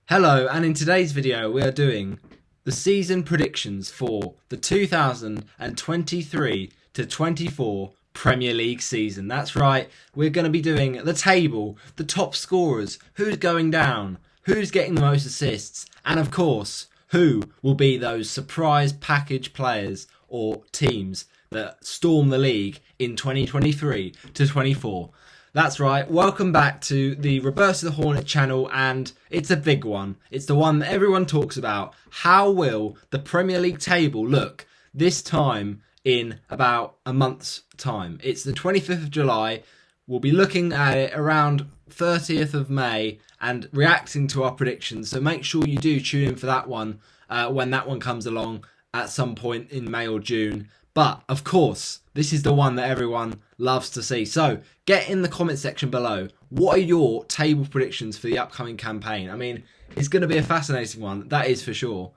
Hello, and in today's video we are doing the season predictions for the 2023 to 24 Premier League season. That's right, we're going to be doing the table, the top scorers, who's going down, who's getting the most assists, and of course, who will be those surprise package players or teams that storm the league in 2023 to 24. That's right, welcome back to the Reverse of the Hornet channel, and it's a big one. It's the one that everyone talks about. How will the Premier League table look this time in about a month's time? It's the 25th of July. We'll be looking at it around 30th of May and reacting to our predictions. So make sure you do tune in for that one when that one comes along at some point in May or June. But, of course, this is the one that everyone loves to see. So, get in the comment section below. What are your table predictions for the upcoming campaign? I mean, it's going to be a fascinating one, that is for sure.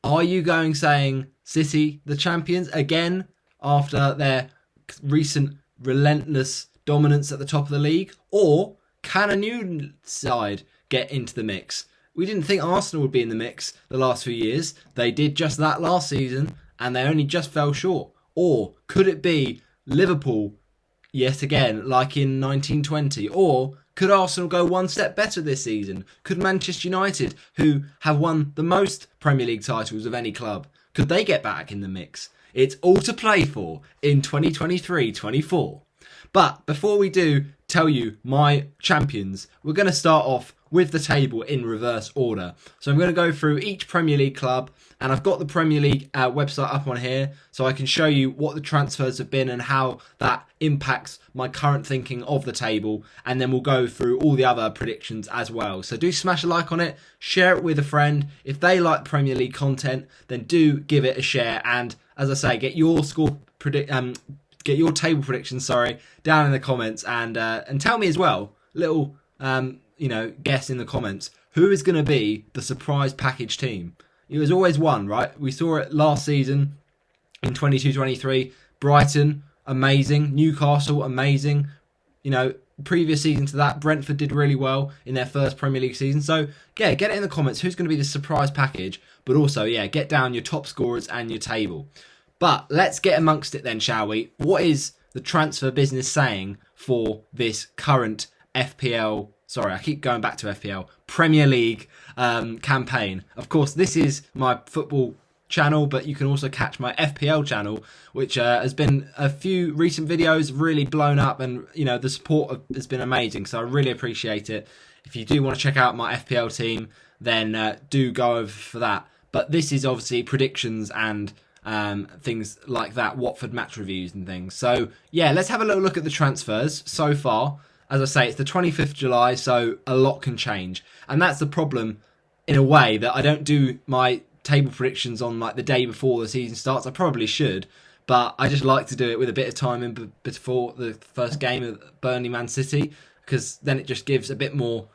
Are you going saying City, the champions, again, after their recent relentless dominance at the top of the league? Or can a new side get into the mix? We didn't think Arsenal would be in the mix the last few years. They did just that last season, and they only just fell short. Or could it be Liverpool yet again, like in 1920? Or could Arsenal go one step better this season? Could Manchester United, who have won the most Premier League titles of any club, could they get back in the mix? It's all to play for in 2023-24. But before we do tell you my champions, we're going to start off with the table in reverse order. So I'm going to go through each Premier League club, and I've got the Premier League website up on here so I can show you what the transfers have been and how that impacts my current thinking of the table, and then we'll go through all the other predictions as well. So do smash a like on it, share it with a friend. If they like Premier League content, then do give it a share, and as I say, get your get your table predictions, down in the comments, and tell me as well, little guess in the comments, who is going to be the surprise package team. It was always one, right? We saw it last season in 22-23. Brighton, amazing. Newcastle, amazing. Previous season to that, Brentford did really well in their first Premier League season. So, yeah, get it in the comments. Who's going to be the surprise package? But also, yeah, get down your top scorers and your table. But let's get amongst it then, shall we? What is the transfer business saying for this current FPL... Sorry, I keep going back to FPL. Premier League campaign. Of course, this is my football channel, but you can also catch my FPL channel, which has been a few recent videos really blown up, and the support has been amazing. So I really appreciate it. If you do want to check out my FPL team, then do go over for that. But this is obviously predictions and things like that, Watford match reviews and things. So yeah, let's have a little look at the transfers so far. As I say, it's the 25th of July, so a lot can change. And that's the problem, in a way, that I don't do my table predictions on like the day before the season starts. I probably should, but I just like to do it with a bit of time in before the first game of Burnley Man City, because then it just gives a bit more,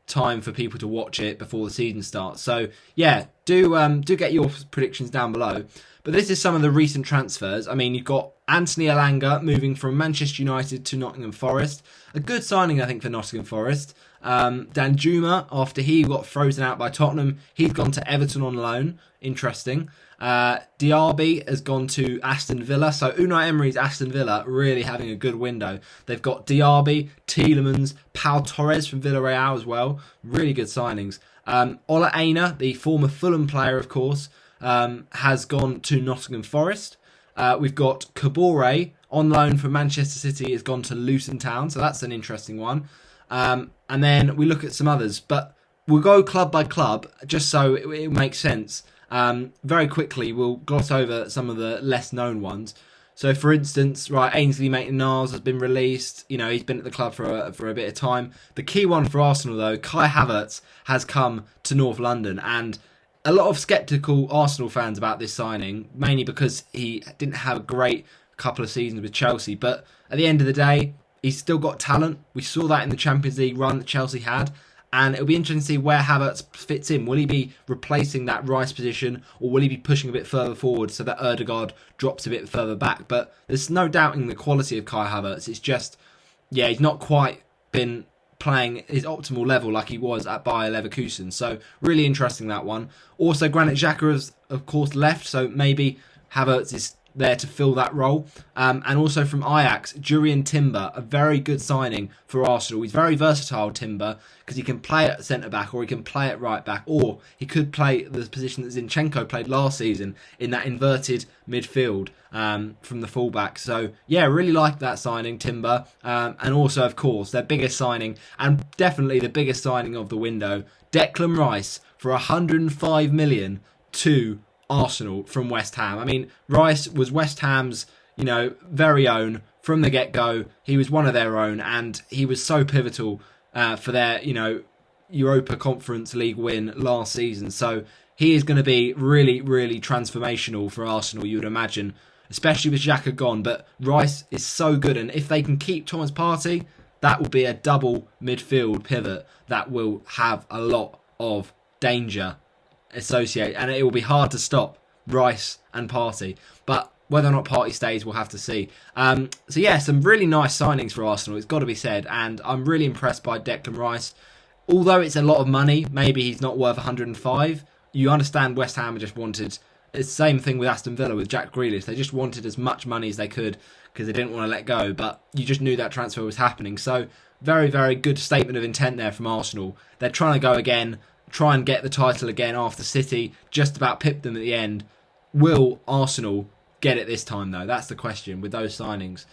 time for people to watch it before the season starts. So yeah, do get your predictions down below. But this is some of the recent transfers. I mean, you've got Anthony Elanga moving from Manchester United to Nottingham Forest. A good signing, I think, for Nottingham Forest. Danjuma, after he got frozen out by Tottenham, he's gone to Everton on loan. Interesting. Diaby has gone to Aston Villa. So Unai Emery's Aston Villa really having a good window. They've got Diaby, Tielemans, Pau Torres from Villarreal as well. Really good signings. Ola Aina, the former Fulham player, of course, has gone to Nottingham Forest. We've got Kabore on loan from Manchester City, has gone to Luton Town, so that's an interesting one. And then we look at some others, but we'll go club by club just so it makes sense. Very quickly, we'll gloss over some of the less known ones. So, for instance, Ainsley Maitland-Niles has been released. He's been at the club for a bit of time. The key one for Arsenal, though, Kai Havertz has come to North London, and a lot of sceptical Arsenal fans about this signing, mainly because he didn't have a great couple of seasons with Chelsea. But at the end of the day, he's still got talent. We saw that in the Champions League run that Chelsea had. And it'll be interesting to see where Havertz fits in. Will he be replacing that Rice position, or will he be pushing a bit further forward so that Ødegaard drops a bit further back? But there's no doubting the quality of Kai Havertz. It's just, yeah, he's not quite been playing his optimal level like he was at Bayer Leverkusen. So really interesting, that one. Also, Granit Xhaka has, of course, left, so maybe Havertz is there to fill that role. And also from Ajax, Jurrien Timber, a very good signing for Arsenal. He's very versatile, Timber, because he can play at centre-back or he can play at right-back, or he could play the position that Zinchenko played last season in that inverted midfield from the fullback. So, yeah, really like that signing, Timber. And also, of course, their biggest signing, and definitely the biggest signing of the window, Declan Rice for 105 million to Arsenal from West Ham. I mean, Rice was West Ham's, very own from the get-go. He was one of their own, and he was so pivotal for their, Europa Conference League win last season. So he is going to be really, really transformational for Arsenal, you would imagine, especially with Xhaka gone. But Rice is so good, and if they can keep Thomas Partey, that will be a double midfield pivot that will have a lot of danger associate, and it will be hard to stop Rice and Partey. But whether or not Partey stays, we'll have to see. So yeah, some really nice signings for Arsenal, it's got to be said, and I'm really impressed by Declan Rice. Although it's a lot of money, maybe he's not worth 105. You understand West Ham just wanted, it's the same thing with Aston Villa with Jack Grealish. They just wanted as much money as they could because they didn't want to let go, but you just knew that transfer was happening. So very, very good statement of intent there from Arsenal. They're trying to go again, try and get the title again after City just about pipped them at the end. Will Arsenal get it this time, though? That's the question with those signings.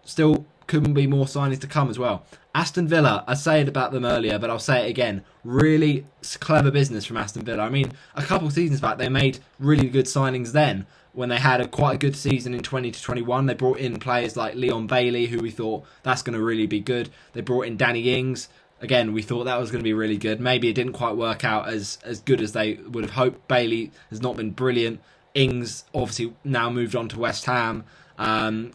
Still couldn't be more signings to come as well. Aston Villa, I said about them earlier, but I'll say it again. Really clever business from Aston Villa. I mean, a couple of seasons back, they made really good signings then when they had quite a good season in 20 to 21. They brought in players like Leon Bailey, who we thought that's going to really be good. They brought in Danny Ings. Again, we thought that was going to be really good. Maybe it didn't quite work out as good as they would have hoped. Bailey has not been brilliant. Ings obviously now moved on to West Ham.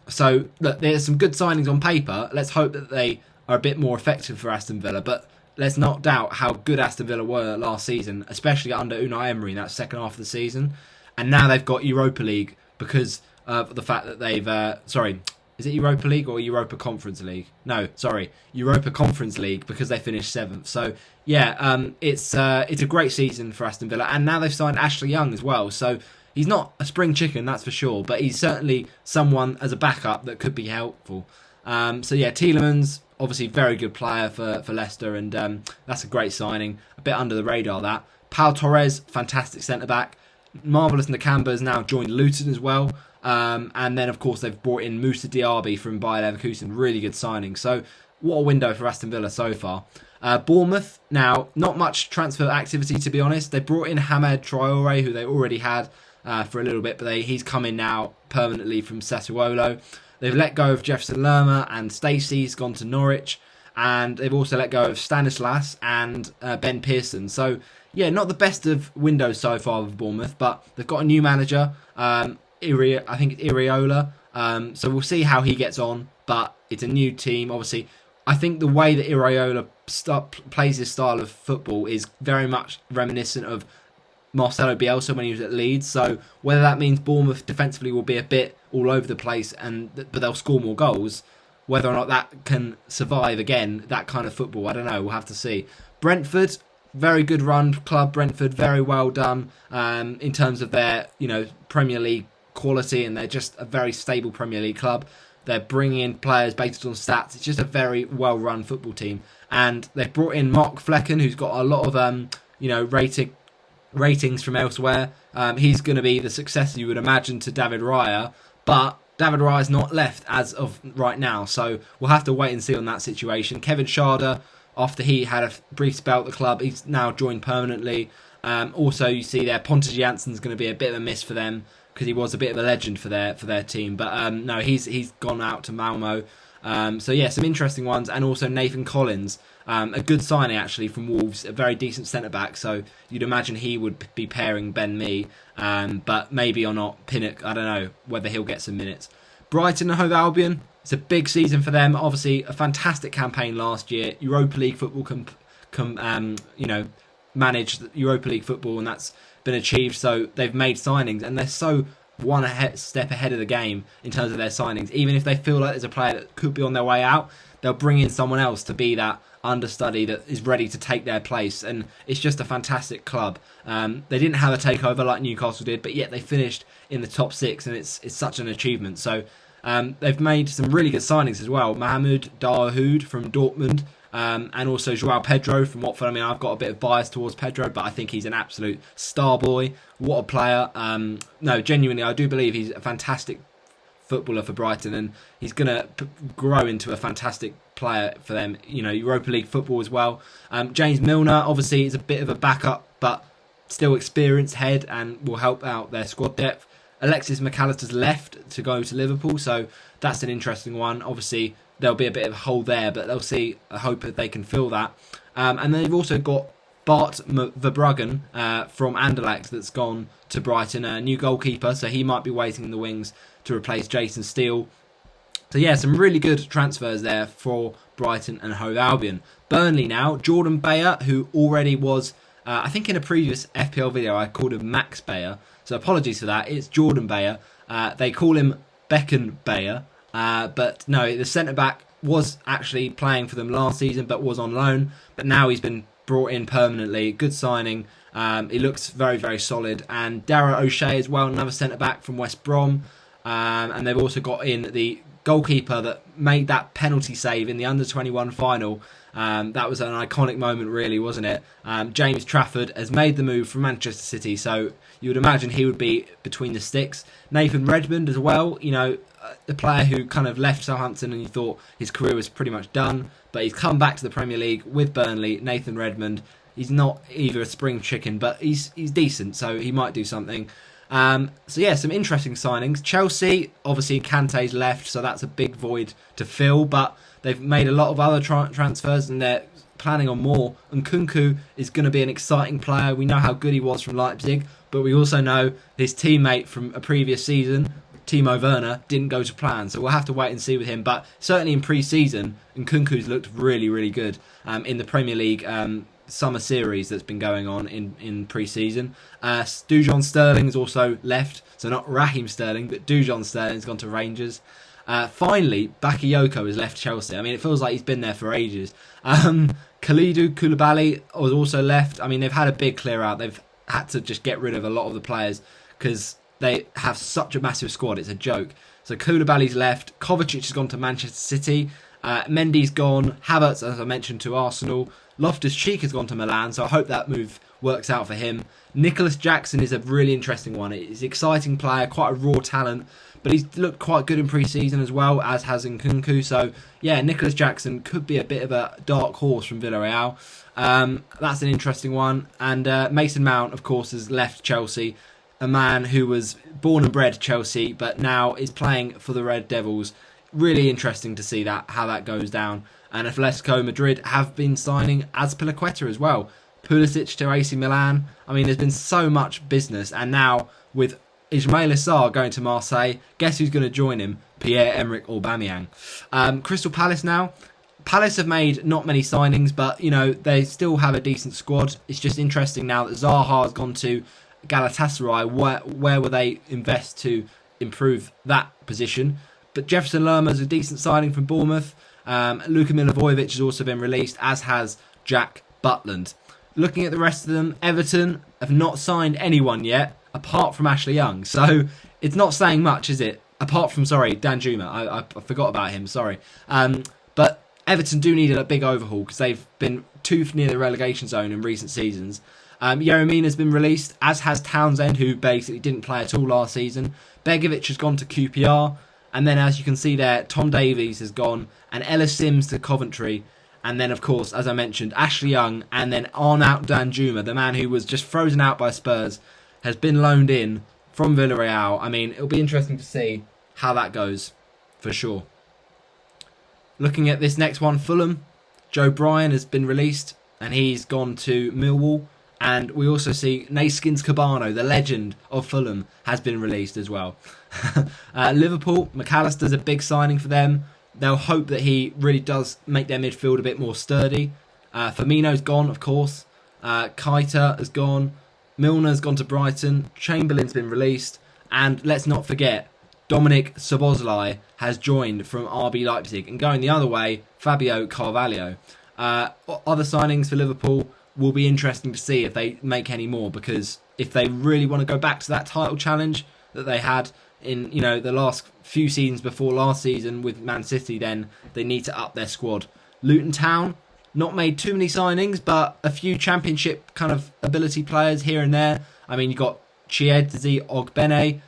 So look, there's some good signings on paper. Let's hope that they are a bit more effective for Aston Villa. But let's not doubt how good Aston Villa were last season, especially under Unai Emery in that second half of the season. And now they've got Europa League because of the fact that they've... is it Europa League or Europa Conference League? No, sorry, Europa Conference League, because they finished 7th. So, yeah, it's a great season for Aston Villa. And now they've signed Ashley Young as well. So he's not a spring chicken, that's for sure. But he's certainly someone as a backup that could be helpful. So, yeah, Tielemans, obviously very good player for Leicester. And that's a great signing. A bit under the radar, that. Pau Torres, fantastic centre-back. Marvellous Nakamba has now joined Luton as well. And then, of course, they've brought in Moussa Diaby from Bayer Leverkusen. Really good signing. So, what a window for Aston Villa so far. Bournemouth, now, not much transfer activity, to be honest. They brought in Hamed Traore, who they already had for a little bit, but he's come in now permanently from Sassuolo. They've let go of Jefferson Lerma, and Stacey's gone to Norwich. And they've also let go of Stanislas and Ben Pearson. So, yeah, not the best of windows so far with Bournemouth, but they've got a new manager. I think it's Iriola. So we'll see how he gets on, but it's a new team. Obviously, I think the way that Iriola plays his style of football is very much reminiscent of Marcelo Bielsa when he was at Leeds. So whether that means Bournemouth defensively will be a bit all over the place, but they'll score more goals, whether or not that can survive again, that kind of football, I don't know. We'll have to see. Brentford, very good run club. Brentford, very well done in terms of their Premier League quality, and they're just a very stable Premier League club. They're bringing in players based on stats. It's just a very well-run football team, and they've brought in Mark Flecken, who's got a lot of ratings from elsewhere. He's going to be the successor, you would imagine, to David Raya, but David Raya's not left as of right now, so we'll have to wait and see on that situation. Kevin Schade, after he had a brief spell at the club, he's now joined permanently. Also, you see there, Pontus Jansson's going to be a bit of a miss for them, because he was a bit of a legend for their team. But no, he's gone out to Malmo. So yeah, some interesting ones. And also Nathan Collins, a good signing actually from Wolves, a very decent centre-back. So you'd imagine he would be pairing Ben Mee. But maybe or not, Pinnock, I don't know whether he'll get some minutes. Brighton and Hove Albion, it's a big season for them. Obviously, a fantastic campaign last year. Europa League football managed Europa League football, and that's been achieved. So they've made signings, and they're so step ahead of the game in terms of their signings. Even if they feel like there's a player that could be on their way out, they'll bring in someone else to be that understudy that is ready to take their place. And it's just a fantastic club. They didn't have a takeover like Newcastle did, but yet they finished in the top 6, and it's such an achievement. So they've made some really good signings as well. Mahmoud Dahoud from Dortmund, and also Joao Pedro from Watford. I mean, I've got a bit of bias towards Pedro, but I think he's an absolute star boy. What a player. No, genuinely, I do believe he's a fantastic footballer for Brighton, and he's going to grow into a fantastic player for them. You know, Europa League football as well. James Milner, obviously, is a bit of a backup, but still experienced head and will help out their squad depth. Alexis McAllister's left to go to Liverpool, so that's an interesting one. Obviously, there'll be a bit of a hole there, but they'll see. I hope that they can fill that. And then they've also got Bart Verbruggen from Anderlecht that's gone to Brighton, a new goalkeeper, so he might be waiting in the wings to replace Jason Steele. So yeah, some really good transfers there for Brighton and Hove Albion. Burnley now, Jordan Bayer, who already was, I think in a previous FPL video I called him Max Bayer, so apologies for that. It's Jordan Bayer. They call him Becken Bayer, but no, the centre-back was actually playing for them last season but was on loan, but now he's been brought in permanently. Good signing. He looks very, very solid. And Dara O'Shea as well, another centre-back from West Brom. And they've also got in the goalkeeper that made that penalty save in the under-21 final. That was an iconic moment, really, wasn't it? James Trafford has made the move from Manchester City, so you would imagine he would be between the sticks. Nathan Redmond as well, you know, the player who kind of left Southampton and you thought his career was pretty much done, but he's come back to the Premier League with Burnley. Nathan Redmond, he's not either a spring chicken, but he's decent, so he might do something. So yeah, some interesting signings. Chelsea, obviously Kante's left, so that's a big void to fill, but they've made a lot of other transfers and they're planning on more. And Nkunku is going to be an exciting player. We know how good he was from Leipzig, but we also know his teammate from a previous season, Timo Werner, didn't go to plan, so we'll have to wait and see with him. But certainly in pre-season, Nkunku's looked really, really good in the Premier League summer series that's been going on in pre-season. Dujon Sterling's also left, so not Raheem Sterling, but Dujon Sterling's gone to Rangers. Finally, Bakayoko has left Chelsea. I mean, it feels like he's been there for ages. Kalidou Koulibaly was also left. I mean, they've had a big clear out. They've had to just get rid of a lot of the players because they have such a massive squad. It's a joke. So Koulibaly's left. Kovacic has gone to Manchester City. Mendy's gone. Havertz, as I mentioned, to Arsenal. Loftus-Cheek has gone to Milan, so I hope that move works out for him. Nicholas Jackson is a really interesting one. He's an exciting player, quite a raw talent, but he's looked quite good in pre-season as well, as has Nkunku. So, yeah, Nicholas Jackson could be a bit of a dark horse from Villarreal. That's an interesting one. And Mason Mount, of course, has left Chelsea, a man who was born and bred Chelsea, but now is playing for the Red Devils. Really interesting to see that how that goes down. And Atletico Madrid have been signing Azpilicueta as well. Pulisic to AC Milan. I mean, there's been so much business. And now with Ismaïla Sarr going to Marseille, guess who's going to join him? Pierre-Emerick Aubameyang. Crystal Palace now. Palace have made not many signings, but, you know, they still have a decent squad. It's just interesting now that Zaha has gone to Galatasaray. Where will they invest to improve that position? But Jefferson Lerma's a decent signing from Bournemouth. Luka Milivojevic has also been released, as has Jack Butland. Looking at the rest of them, Everton have not signed anyone yet, apart from Ashley Young. So it's not saying much, is it? Apart from, Danjuma. I forgot about him, sorry. But Everton do need a big overhaul because they've been too near the relegation zone in recent seasons. Yeremina has been released, as has Townsend, who basically didn't play at all last season. Begovic has gone to QPR. And then, as you can see there, Tom Davies has gone, and Ellis Sims to Coventry. And then, of course, as I mentioned, Ashley Young, and then Arnaut Danjuma, the man who was just frozen out by Spurs, has been loaned in from Villarreal. I mean, it'll be interesting to see how that goes, for sure. Looking at this next one, Fulham, Joe Bryan has been released, and he's gone to Millwall. And we also see Naskins Cabano, the legend of Fulham, has been released as well. Liverpool, McAllister's a big signing for them. They'll hope that he really does make their midfield a bit more sturdy. Firmino's gone, of course. Keita has gone. Milner's gone to Brighton. Chamberlain's been released. And let's not forget, Dominik Szoboszlai has joined from RB Leipzig, and going the other way, Fabio Carvalho. Other signings for Liverpool will be interesting to see if they make any more, because if they really want to go back to that title challenge that they had in the last few seasons before last season with Man City, then they need to up their squad. Luton Town, not made too many signings, but a few championship kind of ability players here and there. I mean, you got Chiedzi Ogbene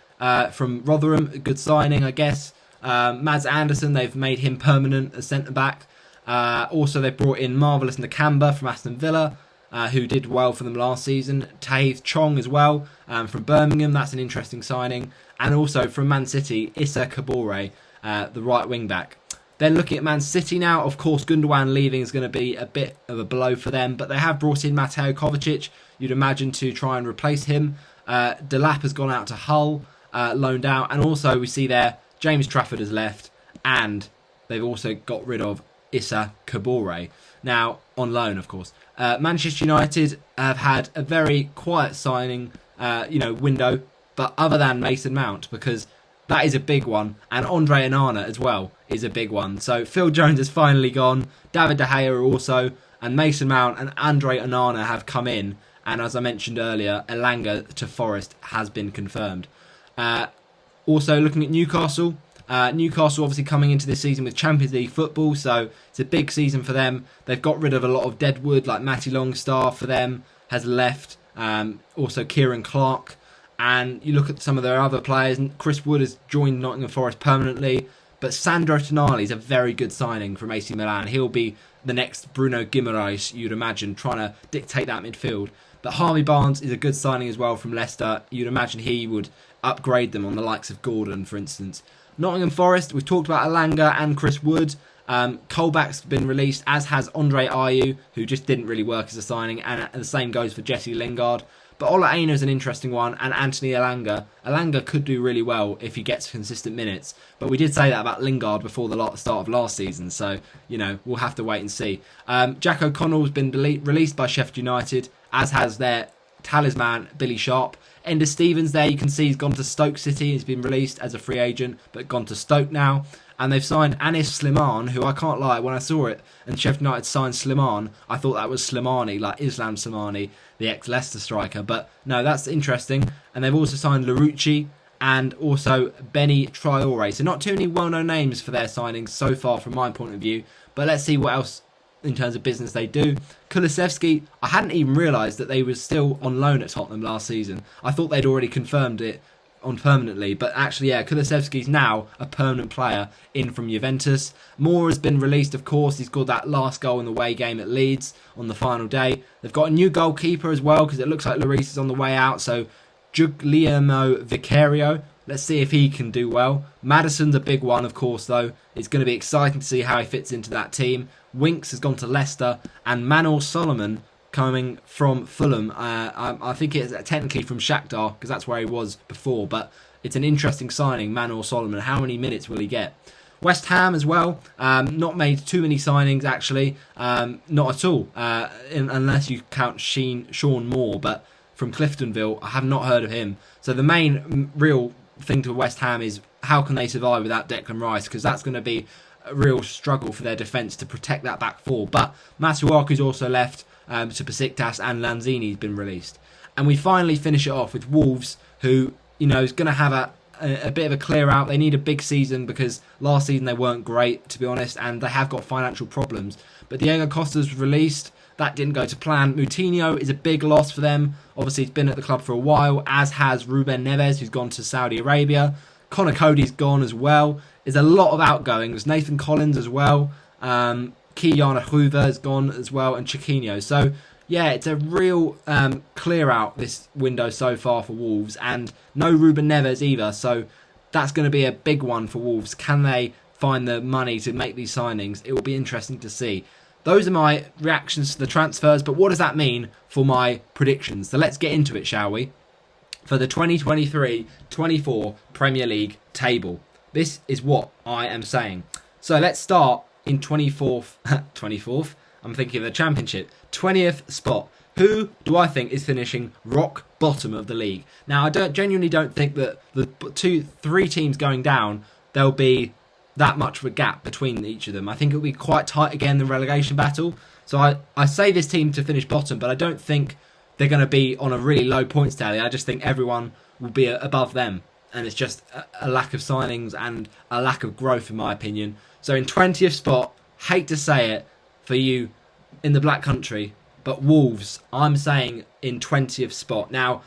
from Rotherham, a good signing, I guess. Mads Andersen, they've made him permanent as centre-back. Also, they brought in Marvelous Nakamba from Aston Villa, who did well for them last season. Tahith Chong as well, from Birmingham, that's an interesting signing. And also from Man City, Issa Kabore, the right wing-back. Then looking at Man City now, of course, Gundogan leaving is going to be a bit of a blow for them, but they have brought in Mateo Kovacic, you'd imagine, to try and replace him. Delap has gone out to Hull, loaned out, and also we see there James Trafford has left, and they've also got rid of Issa Kabore, now on loan, of course. Manchester United have had a very quiet signing window, but other than Mason Mount, because that is a big one, and Andre Onana as well is a big one. So Phil Jones has finally gone, David De Gea also, and Mason Mount and Andre Onana have come in, and as I mentioned earlier, Elanga to Forest has been confirmed. Also looking at Newcastle, Newcastle obviously coming into this season with Champions League football, so it's a big season for them. They've got rid of a lot of deadwood, like Matty Longstaff for them has left, also Kieran Clark. And you look at some of their other players, and Chris Wood has joined Nottingham Forest permanently, but Sandro Tonali is a very good signing from AC Milan. He'll be the next Bruno Guimaraes, you'd imagine, trying to dictate that midfield. But Harvey Barnes is a good signing as well from Leicester. You'd imagine he would upgrade them on the likes of Gordon, for instance. Nottingham Forest, we've talked about Elanga and Chris Wood. Colback's been released, as has Andre Ayew, who just didn't really work as a signing, and the same goes for Jesse Lingard. But Ola Aina is an interesting one, and Anthony Elanga. Elanga could do really well if he gets consistent minutes, but we did say that about Lingard before the start of last season, so, we'll have to wait and see. Jack O'Connell has been released by Sheffield United, as has their talisman, Billy Sharp. Ender Stevens there, you can see he's gone to Stoke City. He's been released as a free agent, but gone to Stoke now. And they've signed Anis Slimani, who I can't lie, when I saw it, and Sheffield United signed Slimani, I thought that was Slimani, like Islam Slimani, the ex-Leicester striker. But no, that's interesting. And they've also signed Larouci and also Benny Traore. So not too many well-known names for their signings so far from my point of view. But let's see what else in terms of business they do. Kulusevski, I hadn't even realised that they were still on loan at Tottenham last season. I thought they'd already confirmed it on permanently, but actually, yeah, Kulusevski's now a permanent player in from Juventus. Moore has been released, of course. He scored that last goal in the away game at Leeds on the final day. They've got a new goalkeeper as well, because it looks like Lloris is on the way out, so Guglielmo Vicario, let's see if he can do well. Maddison's a big one, of course, though. It's going to be exciting to see how he fits into that team. Winks has gone to Leicester, and Manor Solomon coming from Fulham. I think it's technically from Shakhtar, because that's where he was before, but it's an interesting signing, Manor Solomon. How many minutes will he get? West Ham as well, not made too many signings actually, not at all, unless you count Sean Moore, but from Cliftonville, I have not heard of him. So the main real thing to West Ham is how can they survive without Declan Rice, because that's going to be a real struggle for their defence to protect that back four. But Masuaku's also left to Besiktas, and Lanzini's been released. And we finally finish it off with Wolves, who is going to have a bit of a clear out. They need a big season because last season they weren't great, to be honest, and they have got financial problems. But Diego Costa's released. That didn't go to plan. Moutinho is a big loss for them. Obviously, he's been at the club for a while, as has Ruben Neves, who's gone to Saudi Arabia. Connor Cody's gone as well. There's a lot of outgoings. Nathan Collins as well. Kiyan Hoover has gone as well, and Chiquinho. So, yeah, it's a real clear out this window so far for Wolves, and no Ruben Neves either. So that's going to be a big one for Wolves. Can they find the money to make these signings? It will be interesting to see. Those are my reactions to the transfers, but what does that mean for my predictions? So let's get into it, shall we? For the 2023-24 Premier League table. This is what I am saying. So let's start in 24th, I'm thinking of the Championship, 20th spot. Who do I think is finishing rock bottom of the league? Now, I genuinely don't think that the three teams going down, there'll be that much of a gap between each of them. I think it'll be quite tight again, the relegation battle. So I say this team to finish bottom, but I don't think they're going to be on a really low points tally. I just think everyone will be above them. And it's just a lack of signings and a lack of growth, in my opinion. So in 20th spot, hate to say it for you in the Black Country, but Wolves, I'm saying in 20th spot. Now,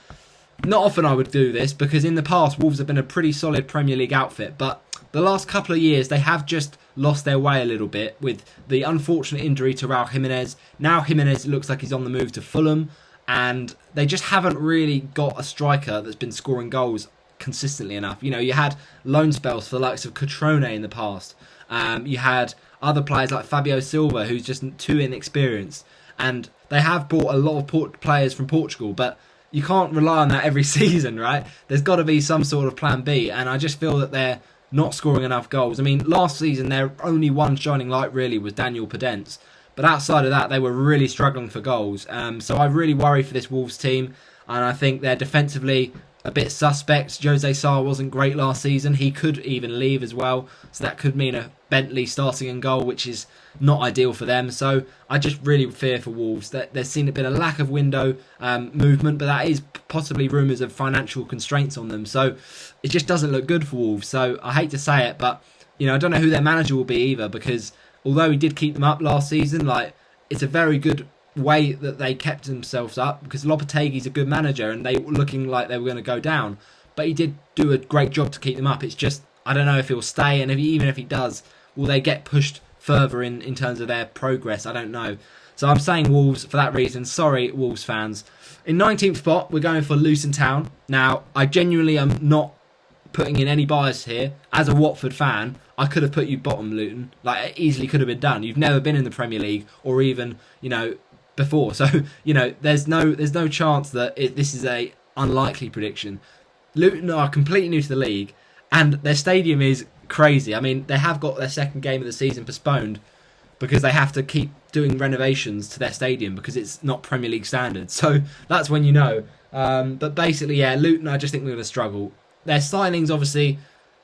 not often I would do this because in the past, Wolves have been a pretty solid Premier League outfit, but the last couple of years, they have just lost their way a little bit with the unfortunate injury to Raul Jimenez. Now Jimenez looks like he's on the move to Fulham, and they just haven't really got a striker that's been scoring goals consistently enough. You know, you had loan spells for the likes of Cotrone in the past. You had other players like Fabio Silva, who's just too inexperienced. And they have bought a lot of players from Portugal, but you can't rely on that every season, right? There's got to be some sort of plan B, and I just feel that they're not scoring enough goals. I mean, last season, their only one shining light really was Daniel Podence. But outside of that, they were really struggling for goals. So I really worry for this Wolves team, and I think they're defensively a bit suspect. Jose Sarr wasn't great last season. He could even leave as well. So that could mean a Bentley starting in goal, which is not ideal for them. So I just really fear for Wolves that there's seen a bit of lack of window movement, but that is possibly rumours of financial constraints on them. So it just doesn't look good for Wolves. So I hate to say it, but you know, I don't know who their manager will be either, because although he did keep them up last season, like, it's a very good way that they kept themselves up, because Lopetegui's a good manager and they were looking like they were going to go down, but he did do a great job to keep them up. It's just, I don't know if he'll stay, and even if he does, will they get pushed further in terms of their progress? I don't know. So I'm saying Wolves for that reason. Sorry, Wolves fans. In 19th spot, we're going for Luton Town. Now, I genuinely am not putting in any bias here. As a Watford fan, I could have put you bottom, Luton. Like, it easily could have been done. You've never been in the Premier League, or even, you know, before. So, you know, there's no chance that this is a unlikely prediction. Luton are completely new to the league, and their stadium is crazy. I mean, they have got their second game of the season postponed because they have to keep doing renovations to their stadium because it's not Premier League standards. So that's when you know. But basically, yeah, Luton, I just think they're going to struggle. Their signings, obviously,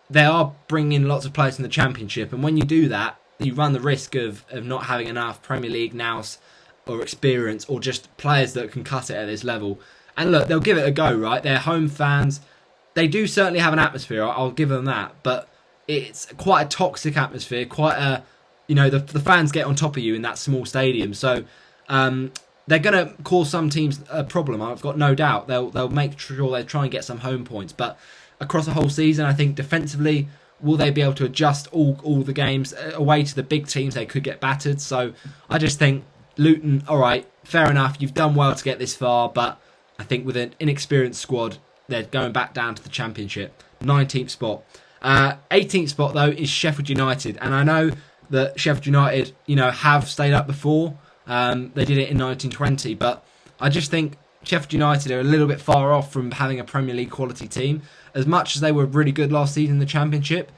they are bringing in lots of players from the Championship, and when you do that, you run the risk of not having enough Premier League nous or experience, or just players that can cut it at this level. And look, they'll give it a go, right? They're home fans. They do certainly have an atmosphere, I'll give them that, but it's quite a toxic atmosphere, quite a, you know, the fans get on top of you in that small stadium. So they're going to cause some teams a problem, I've got no doubt. They'll make sure they try and get some home points, but across the whole season, I think defensively, will they be able to adjust all the games away to the big teams? They could get battered. So I just think Luton, all right, fair enough, you've done well to get this far, but I think with an inexperienced squad, they're going back down to the Championship. 19th spot. 18th spot, though, is Sheffield United. And I know that Sheffield United, you know, have stayed up before. They did it in 1920. But I just think Sheffield United are a little bit far off from having a Premier League quality team. As much as they were really good last season in the Championship.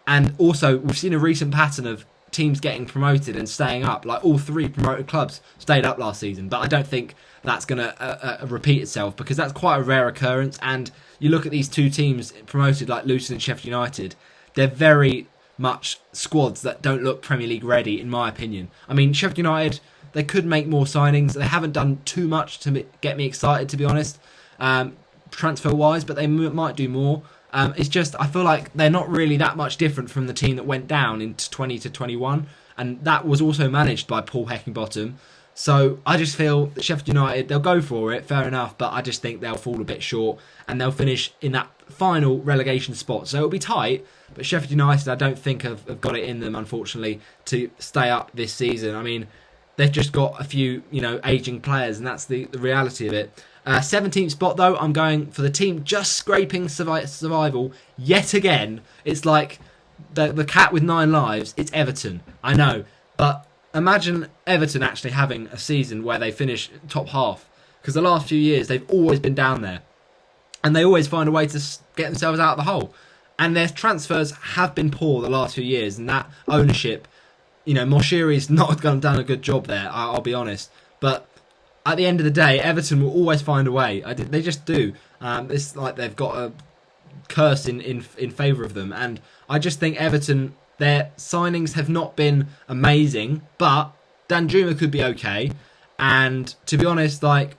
And also, we've seen a recent pattern of teams getting promoted and staying up. Like, all three promoted clubs stayed up last season. But I don't think that's going to repeat itself, because that's quite a rare occurrence. And you look at these two teams promoted, like Luton and Sheffield United, they're very much squads that don't look Premier League ready, in my opinion. I mean, Sheffield United, they could make more signings. They haven't done too much to get me excited, to be honest, transfer-wise, but they might do more. It's just, I feel like they're not really that much different from the team that went down into 20 to 21, and that was also managed by Paul Heckingbottom. So I just feel that Sheffield United, they'll go for it, fair enough, but I just think they'll fall a bit short, and they'll finish in that final relegation spot. So it'll be tight, but Sheffield United, I don't think have got it in them, unfortunately, to stay up this season. I mean, they've just got a few, you know, ageing players, and that's the reality of it. 17th spot, though, I'm going for the team just scraping survival yet again. It's like the cat with 9 lives. It's Everton. I know. But imagine Everton actually having a season where they finish top half. Because the last few years, they've always been down there. And they always find a way to get themselves out of the hole. And their transfers have been poor the last few years. And that ownership, you know, Moshiri's not done a good job there, I'll be honest. But at the end of the day, Everton will always find a way. They just do. It's like they've got a curse in favour of them, and I just think Everton, their signings have not been amazing, but Danjuma could be okay. And to be honest, like,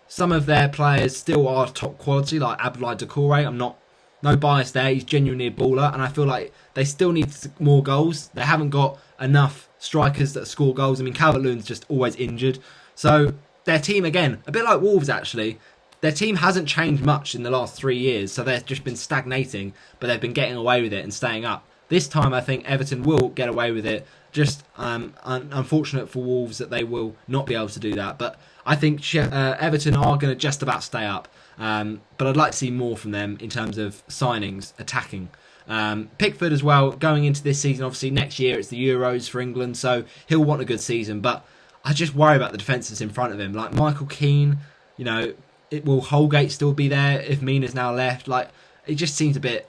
some of their players still are top quality, like Abdoulaye Doucouré. I'm not, no bias there. He's genuinely a baller, and I feel like they still need more goals. They haven't got enough strikers that score goals. I mean, Calvert-Lewin's just always injured. So their team, again, a bit like Wolves actually, their team hasn't changed much in the last 3 years. So they've just been stagnating, but they've been getting away with it and staying up. This time, I think Everton will get away with it. Just unfortunate for Wolves that they will not be able to do that. But I think Everton are going to just about stay up. But I'd like to see more from them in terms of signings, attacking. Pickford as well, going into this season, obviously next year it's the Euros for England, so he'll want a good season. But I just worry about the defences in front of him. Like Michael Keane, will Holgate still be there if Mina's now left? Like, it just seems a bit,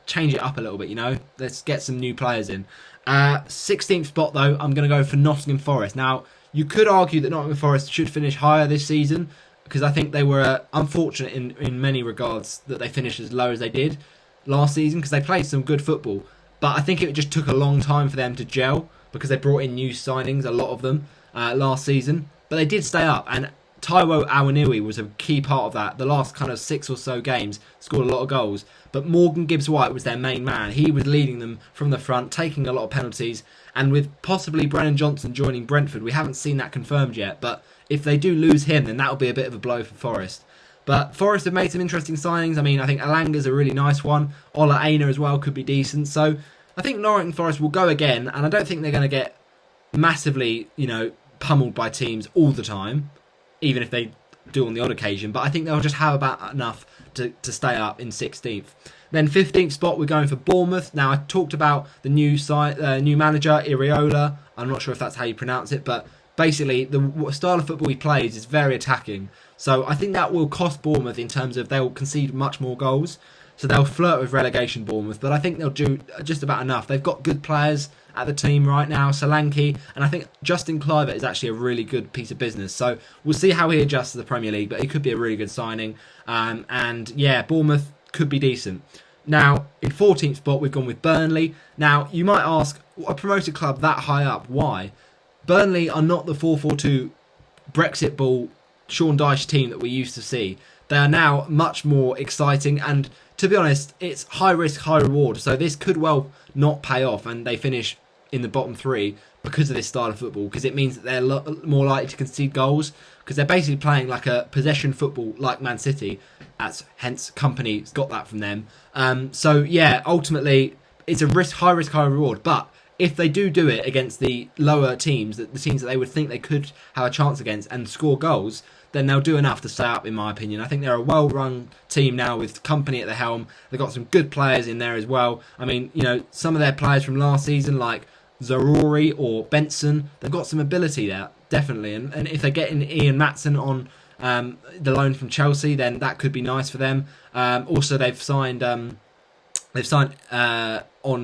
change it up a little bit, Let's get some new players in. 16th spot though, I'm going to go for Nottingham Forest. Now, you could argue that Nottingham Forest should finish higher this season, because I think they were unfortunate in many regards that they finished as low as they did last season, because they played some good football. But I think it just took a long time for them to gel, because they brought in new signings, a lot of them, last season. But they did stay up, and Taiwo Awoniyi was a key part of that. The last kind of 6 or so games, scored a lot of goals. But Morgan Gibbs-White was their main man. He was leading them from the front, taking a lot of penalties. And with possibly Brennan Johnson joining Brentford, we haven't seen that confirmed yet. But if they do lose him, then that'll be a bit of a blow for Forest. But Forest have made some interesting signings. I mean, I think Alanga's a really nice one. Ola Aina as well could be decent. So I think Nottingham Forest will go again. And I don't think they're going to get massively, pummeled by teams all the time, even if they do on the odd occasion. But I think they'll just have about enough to stay up in 16th. Then 15th spot, we're going for Bournemouth. Now, I talked about the new manager, Iriola. I'm not sure if that's how you pronounce it, but basically the style of football he plays is very attacking. So I think that will cost Bournemouth in terms of they'll concede much more goals. So they'll flirt with relegation, Bournemouth, but I think they'll do just about enough. They've got good players at the team right now, Solanke, and I think Justin Kluivert is actually a really good piece of business. So we'll see how he adjusts to the Premier League, but he could be a really good signing. And yeah, Bournemouth could be decent. Now, in 14th spot, we've gone with Burnley. Now, you might ask, a promoted club that high up, why? Burnley are not the 4-4-2 Brexit ball Sean Dyche team that we used to see. They are now much more exciting, and to be honest, it's high risk, high reward. So this could well not pay off, and they finish in the bottom 3 because of this style of football, because it means that they're more likely to concede goals, because they're basically playing like a possession football like Man City. Hence, Company's got that from them. So yeah, ultimately, it's a high risk, high reward. But if they do it against the lower teams, the teams that they would think they could have a chance against and score goals, then they'll do enough to stay up, in my opinion. I think they're a well-run team now with Company at the helm. They've got some good players in there as well. I mean, some of their players from last season, like Zaroury or Benson, they've got some ability there, definitely. And if they get in Ian Matson on the loan from Chelsea, then that could be nice for them. Also, they've signed on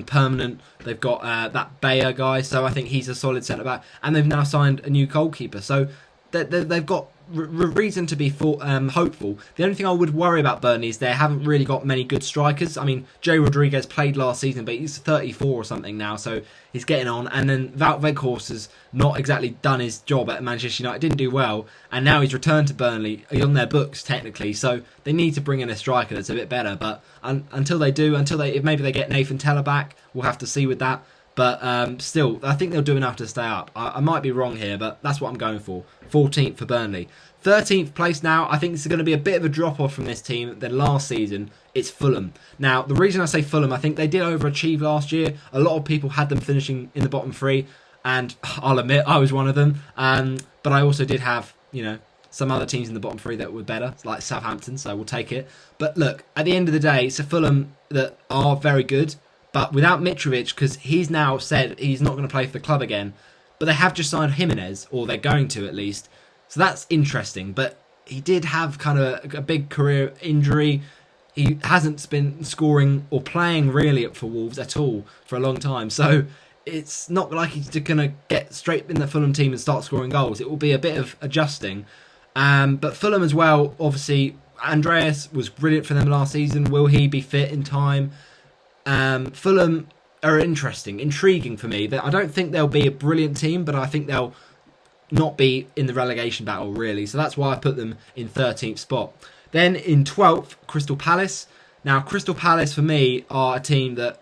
permanent. They've got that Bayer guy, so I think he's a solid centre-back. And they've now signed a new goalkeeper. So they've got reason to be hopeful. The only thing I would worry about Burnley is they haven't really got many good strikers. I mean, Jay Rodriguez played last season, but he's 34 or something now, so he's getting on. And then Wout Weghorst has not exactly done his job at Manchester United, didn't do well, and now he's returned to Burnley on their books technically. So they need to bring in a striker that's a bit better. But until they do, if maybe they get Nathan Tella back, we'll have to see with that. But still, I think they'll do enough to stay up. I might be wrong here, but that's what I'm going for. 14th for Burnley. 13th place now, I think it's going to be a bit of a drop-off from this team than last season. It's Fulham. Now, the reason I say Fulham, I think they did overachieve last year. A lot of people had them finishing in the bottom 3, and I'll admit, I was one of them. But I also did have, some other teams in the bottom 3 that were better, like Southampton, so we'll take it. But look, at the end of the day, it's a Fulham that are very good. But without Mitrovic, because he's now said he's not going to play for the club again, but they have just signed Jimenez, or they're going to at least. So that's interesting. But he did have kind of a big career injury. He hasn't been scoring or playing really for Wolves at all for a long time. So it's not like he's going to get straight in the Fulham team and start scoring goals. It will be a bit of adjusting. But Fulham as well, obviously, Andreas was brilliant for them last season. Will he be fit in time? Fulham are intriguing for me. I don't think they'll be a brilliant team, but I think they'll not be in the relegation battle, really. So that's why I put them in 13th spot. Then in 12th, Crystal Palace. Now, Crystal Palace, for me, are a team that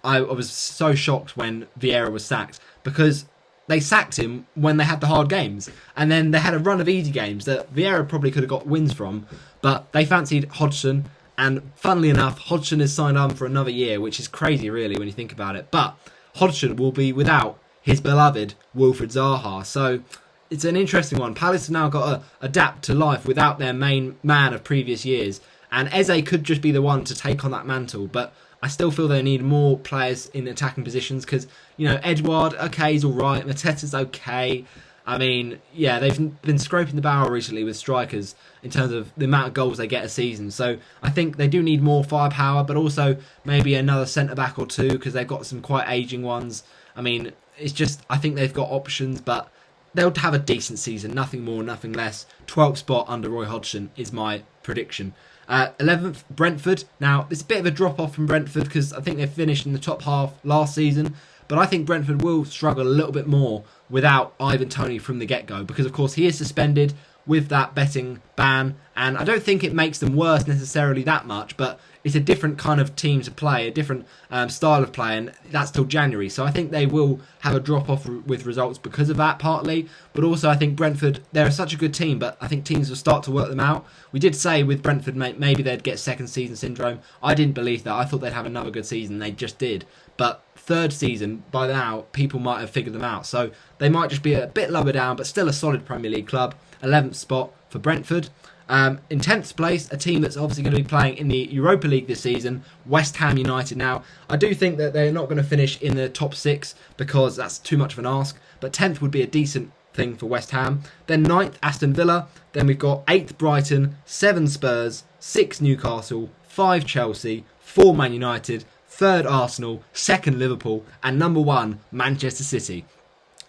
I was so shocked when Vieira was sacked, because they sacked him when they had the hard games. And then they had a run of easy games that Vieira probably could have got wins from, but they fancied Hodgson. And funnily enough, Hodgson is signed on for another year, which is crazy, really, when you think about it. But Hodgson will be without his beloved Wilfried Zaha. So it's an interesting one. Palace have now got to adapt to life without their main man of previous years. And Eze could just be the one to take on that mantle. But I still feel they need more players in attacking positions because, Edouard, okay, he's all right. Mateta's okay. I mean, yeah, they've been scraping the barrel recently with strikers in terms of the amount of goals they get a season. So I think they do need more firepower, but also maybe another centre-back or two because they've got some quite ageing ones. I mean, it's just, I think they've got options, but they'll have a decent season. Nothing more, nothing less. 12th spot under Roy Hodgson is my prediction. 11th, Brentford. Now, it's a bit of a drop-off from Brentford because I think they finished in the top half last season. But I think Brentford will struggle a little bit more without Ivan Toney from the get-go because, of course, he is suspended with that betting ban. And I don't think it makes them worse necessarily that much, but it's a different kind of team to play, a different style of play, and that's till January. So I think they will have a drop-off with results because of that, partly. But also, I think Brentford, they're such a good team, but I think teams will start to work them out. We did say with Brentford, maybe they'd get second season syndrome. I didn't believe that. I thought they'd have another good season. They just did. But third season, by now, people might have figured them out. So they might just be a bit lower down, but still a solid Premier League club. 11th spot for Brentford. In 10th place, a team that's obviously going to be playing in the Europa League this season, West Ham United. Now, I do think that they're not going to finish in the top 6 because that's too much of an ask, but 10th would be a decent thing for West Ham. Then 9th, Aston Villa. Then we've got 8th, Brighton, 7 Spurs, 6 Newcastle, 5 Chelsea, 4 Man United, 3rd Arsenal, 2nd Liverpool, and number 1, Manchester City.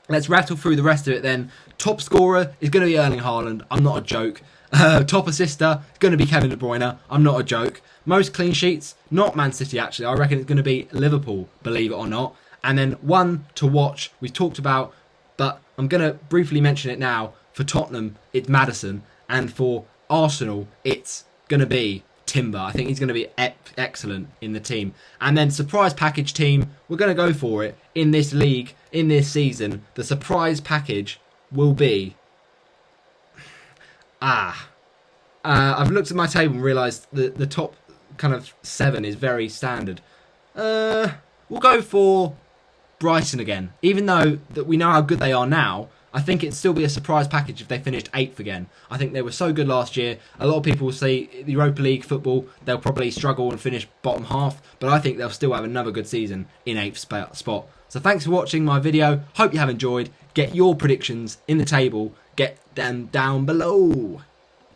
Let's rattle through the rest of it then. Top scorer is going to be Erling Haaland. I'm not a joke. Top assister is going to be Kevin De Bruyne. I'm not a joke. Most clean sheets, not Man City actually. I reckon it's going to be Liverpool, believe it or not. And then one to watch, we've talked about, but I'm going to briefly mention it now. For Tottenham, it's Maddison. And for Arsenal, it's going to be Timber. I think he's going to be excellent in the team. And then surprise package team, we're going to go for it in this league, in this season. The surprise package will be... I've looked at my table and realised that the top kind of 7 is very standard. We'll go for Brighton again. Even though that we know how good they are now, I think it'd still be a surprise package if they finished 8th again. I think they were so good last year. A lot of people will say the Europa League football, they'll probably struggle and finish bottom half, but I think they'll still have another good season in 8th spot. So thanks for watching my video. Hope you have enjoyed. Get your predictions in the table. Get them down below.